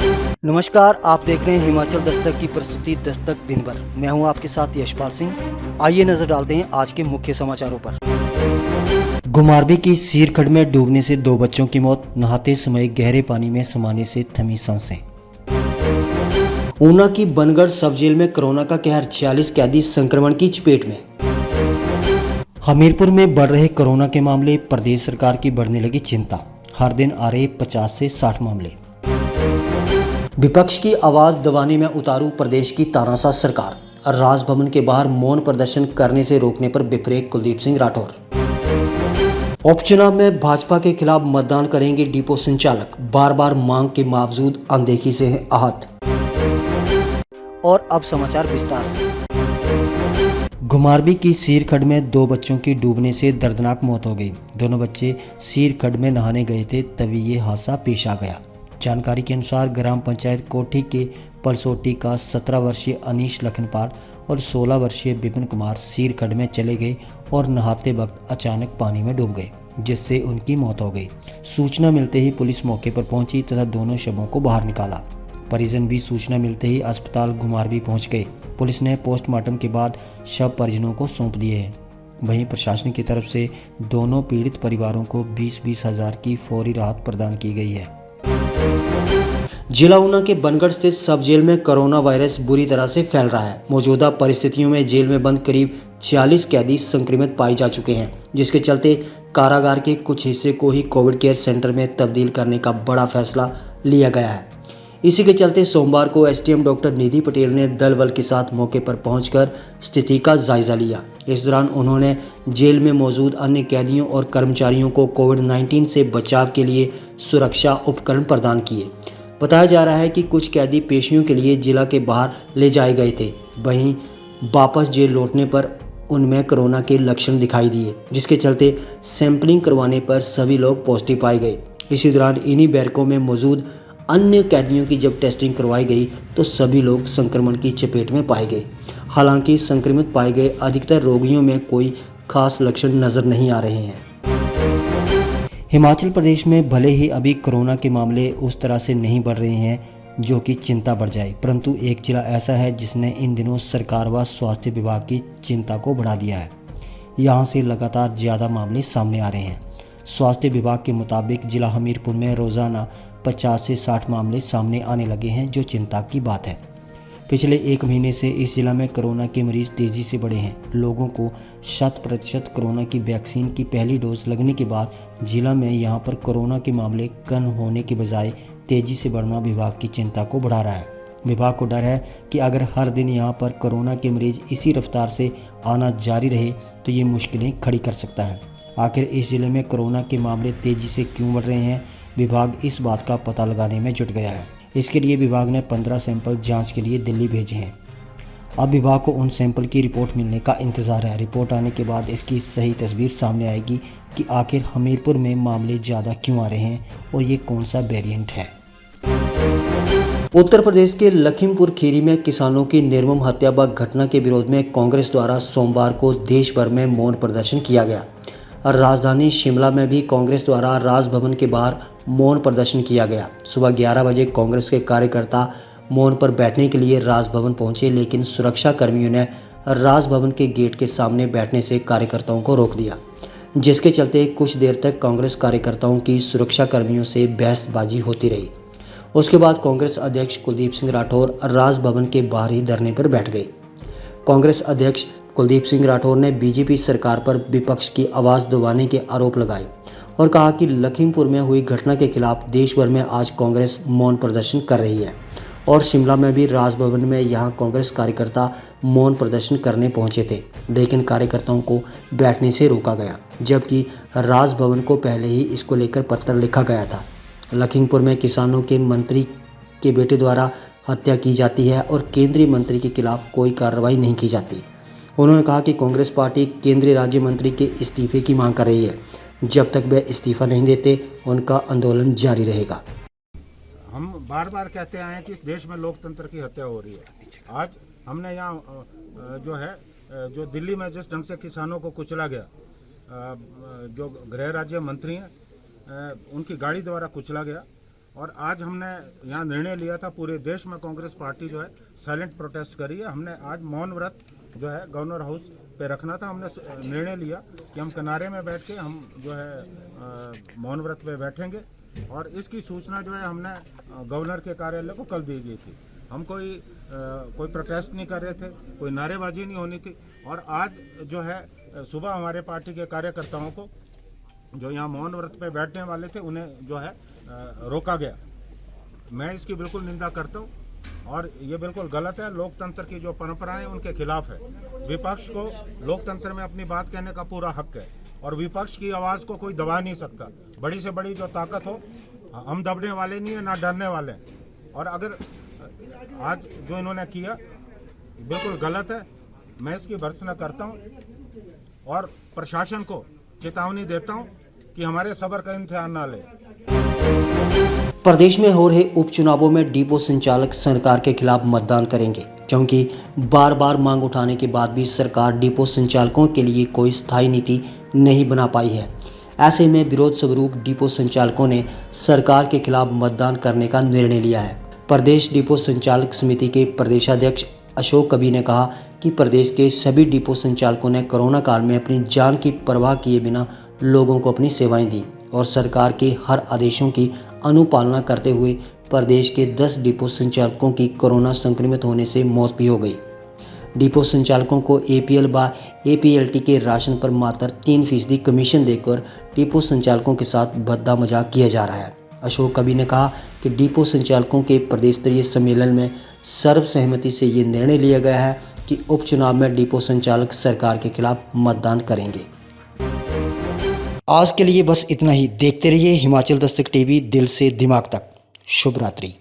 नमस्कार, आप देख रहे हैं हिमाचल दस्तक की प्रस्तुति दस्तक दिन भर। मैं हूं आपके साथ यशपाल सिंह। आइए नजर डालते हैं आज के मुख्य समाचारों पर। घुमारवीं की सीर खड्ड में डूबने से 2 बच्चों की मौत, नहाते समय गहरे पानी में समाने से थमी सांसें। ऊना की बनगढ़ सब जेल में कोरोना का कहर, 46 कैदी संक्रमण की चपेट में। हमीरपुर में बढ़ रहे कोरोना के मामले, प्रदेश सरकार की बढ़ने लगी चिंता। हर दिन आ रहे 50 से 60 मामले। विपक्ष की आवाज दबाने में उतारू प्रदेश की तानाशाह सरकार, राजभवन के बाहर मौन प्रदर्शन करने से रोकने पर विफरे कुलदीप सिंह राठौर। उपचुनाव में भाजपा के खिलाफ मतदान करेंगे डिपो संचालक, बार बार मांग के बावजूद अनदेखी से हैं आहत। और अब समाचार विस्तार से। घुमारवीं की सीर खड्ड में 2 बच्चों की डूबने से दर्दनाक मौत हो गई। दोनों बच्चे सीर खड्ड में नहाने गए थे, तभी ये हादसा पेश आ गया। जानकारी के अनुसार ग्राम पंचायत कोठी के पलसोटी का 17 वर्षीय अनीश लखनपाल और 16 वर्षीय विपिन कुमार सीर खड्ड में चले गए और नहाते वक्त अचानक पानी में डूब गए, जिससे उनकी मौत हो गई। सूचना मिलते ही पुलिस मौके पर पहुंची तथा दोनों शवों को बाहर निकाला। परिजन भी सूचना मिलते ही अस्पताल घुमारवीं पहुंच गए। पुलिस ने पोस्टमार्टम के बाद शव परिजनों को सौंप दिए हैं। वहीं प्रशासन की तरफ से दोनों पीड़ित परिवारों को 20-20 हज़ार की फौरी राहत प्रदान की गई है। जिला ऊना के बनगढ़ स्थित सब जेल में कोरोना वायरस बुरी तरह से फैल रहा है। मौजूदा परिस्थितियों में जेल में बंद करीब 46 कैदी संक्रमित पाए जा चुके हैं, जिसके चलते कारागार के कुछ हिस्से को ही कोविड केयर सेंटर में तब्दील करने का बड़ा फैसला लिया गया है। इसी के चलते सोमवार को एसडीएम डॉक्टर निधि पटेल ने दल बल के साथ मौके पर पहुंचकर स्थिति का जायजा लिया। इस दौरान उन्होंने जेल में मौजूद अन्य कैदियों और कर्मचारियों को कोविड-19 से बचाव के लिए सुरक्षा उपकरण प्रदान किए। बताया जा रहा है कि कुछ कैदी पेशियों के लिए जिला के बाहर ले जाए गए थे, वहीं वापस जेल लौटने पर उनमें कोरोना के लक्षण दिखाई दिए, जिसके चलते सैंपलिंग करवाने पर सभी लोग पॉजिटिव पाए गए। इसी दौरान इन्हीं बैरकों में मौजूद अन्य कैदियों की जब टेस्टिंग करवाई गई तो सभी लोग संक्रमण की चपेट में पाए गए। हालांकि संक्रमित पाए गए अधिकतर रोगियों में कोई खास लक्षण नजर नहीं आ रहे हैं। हिमाचल प्रदेश में भले ही अभी कोरोना के मामले उस तरह से नहीं बढ़ रहे हैं जो कि चिंता बढ़ जाए, परंतु एक जिला ऐसा है जिसने इन दिनों सरकार व स्वास्थ्य विभाग की चिंता को बढ़ा दिया है। यहाँ से लगातार ज़्यादा मामले सामने आ रहे हैं। स्वास्थ्य विभाग के मुताबिक जिला हमीरपुर में रोज़ाना 50 से 60 मामले सामने आने लगे हैं, जो चिंता की बात है। पिछले 1 महीने से इस जिला में कोरोना के मरीज तेज़ी से बढ़े हैं। लोगों को 100% कोरोना की वैक्सीन की पहली डोज लगने के बाद जिला में यहां पर कोरोना के मामले कम होने के बजाय तेज़ी से बढ़ना विभाग की चिंता को बढ़ा रहा है। विभाग को डर है कि अगर हर दिन यहां पर कोरोना के मरीज इसी रफ्तार से आना जारी रहे तो ये मुश्किलें खड़ी कर सकता है। आखिर इस जिले में कोरोना के मामले तेज़ी से क्यों बढ़ रहे हैं, विभाग इस बात का पता लगाने में जुट गया है। इसके लिए विभाग ने 15 सैंपल जांच के लिए दिल्ली भेजे हैं। अब विभाग को उन सैंपल की रिपोर्ट मिलने का इंतज़ार है। रिपोर्ट आने के बाद इसकी सही तस्वीर सामने आएगी कि आखिर हमीरपुर में मामले ज़्यादा क्यों आ रहे हैं और ये कौन सा वेरिएंट है। उत्तर प्रदेश के लखीमपुर खीरी में किसानों की निर्मम हत्या व घटना के विरोध में कांग्रेस द्वारा सोमवार को देश भर में मौन प्रदर्शन किया गया। राजधानी शिमला में भी कांग्रेस द्वारा राजभवन के बाहर मौन प्रदर्शन किया गया। सुबह 11 बजे कांग्रेस के कार्यकर्ता मौन पर बैठने के लिए राजभवन पहुंचे, लेकिन सुरक्षा कर्मियों ने राजभवन के गेट के सामने बैठने से कार्यकर्ताओं को रोक दिया, जिसके चलते कुछ देर तक कांग्रेस कार्यकर्ताओं की सुरक्षा कर्मियों से बहसबाजी होती रही। उसके बाद कांग्रेस अध्यक्ष कुलदीप सिंह राठौर राजभवन के बाहर ही धरने पर बैठ गए। कांग्रेस अध्यक्ष कुलदीप सिंह राठौर ने बीजेपी सरकार पर विपक्ष की आवाज़ दबाने के आरोप लगाए और कहा कि लखीमपुर में हुई घटना के खिलाफ देश भर में आज कांग्रेस मौन प्रदर्शन कर रही है और शिमला में भी राजभवन में यहां कांग्रेस कार्यकर्ता मौन प्रदर्शन करने पहुंचे थे, लेकिन कार्यकर्ताओं को बैठने से रोका गया, जबकि राजभवन को पहले ही इसको लेकर पत्र लिखा गया था। लखीमपुर में किसानों के मंत्री के बेटे द्वारा हत्या की जाती है और केंद्रीय मंत्री के खिलाफ कोई कार्रवाई नहीं की जाती। उन्होंने कहा कि कांग्रेस पार्टी केंद्रीय राज्य मंत्री के इस्तीफे की मांग कर रही है। जब तक वे इस्तीफा नहीं देते उनका आंदोलन जारी रहेगा। हम बार बार कहते आए हैं कि इस देश में लोकतंत्र की हत्या हो रही है। आज हमने यहाँ जो दिल्ली में जिस ढंग से किसानों को कुचला गया, जो गृह राज्य मंत्री हैं उनकी गाड़ी द्वारा कुचला गया, और आज हमने यहाँ निर्णय लिया था, पूरे देश में कांग्रेस पार्टी जो है साइलेंट प्रोटेस्ट करी है। हमने आज मौन व्रत जो है गवर्नर हाउस पे रखना था। हमने निर्णय लिया कि हम किनारे में बैठ के हम जो है मौन व्रत पे बैठेंगे, और इसकी सूचना जो है हमने गवर्नर के कार्यालय को कल दी गई थी। हम कोई प्रोटेस्ट नहीं कर रहे थे, कोई नारेबाजी नहीं होनी थी। और आज जो है सुबह हमारे पार्टी के कार्यकर्ताओं को जो यहाँ मौन व्रत पे बैठने वाले थे उन्हें जो है रोका गया। मैं इसकी बिल्कुल निंदा करता हूँ और ये बिल्कुल गलत है। लोकतंत्र की जो परंपराएं उनके खिलाफ है। विपक्ष को लोकतंत्र में अपनी बात कहने का पूरा हक है और विपक्ष की आवाज़ को कोई दबा नहीं सकता। बड़ी से बड़ी जो ताकत हो, हम दबने वाले नहीं है, ना डरने वाले हैं। और अगर आज जो इन्होंने किया बिल्कुल गलत है, मैं इसकी भर्त्सना करता हूँ और प्रशासन को चेतावनी देता हूँ कि हमारे सब्र का इम्तिहान ना ले। प्रदेश में हो रहे उपचुनावों में डिपो संचालक सरकार के खिलाफ मतदान करेंगे, क्योंकि बार बार मांग उठाने के बाद भी सरकार डिपो संचालकों के लिए कोई स्थायी नीति नहीं बना पाई है। ऐसे में विरोध स्वरूप डिपो संचालकों ने सरकार के खिलाफ मतदान करने का निर्णय लिया है। प्रदेश डिपो संचालक समिति के प्रदेशाध्यक्ष अशोक कबीर ने कहा कि प्रदेश के सभी डिपो संचालकों ने कोरोना काल में अपनी जान की परवाह किए बिना लोगों को अपनी सेवाएं दी और सरकार के हर आदेशों की अनुपालना करते हुए प्रदेश के 10 डिपो संचालकों की कोरोना संक्रमित होने से मौत भी हो गई। डिपो संचालकों को APL व APLT के राशन पर मात्र 3% कमीशन देकर डिपो संचालकों के साथ भद्दा मजाक किया जा रहा है। अशोक कबीर ने कहा कि डिपो संचालकों के प्रदेश स्तरीय सम्मेलन में सर्वसहमति से ये निर्णय लिया गया है कि उपचुनाव में डिपो संचालक सरकार के खिलाफ मतदान करेंगे। आज के लिए बस इतना ही। देखते रहिए हिमाचल दस्तक टीवी, दिल से दिमाग तक। शुभ रात्रि।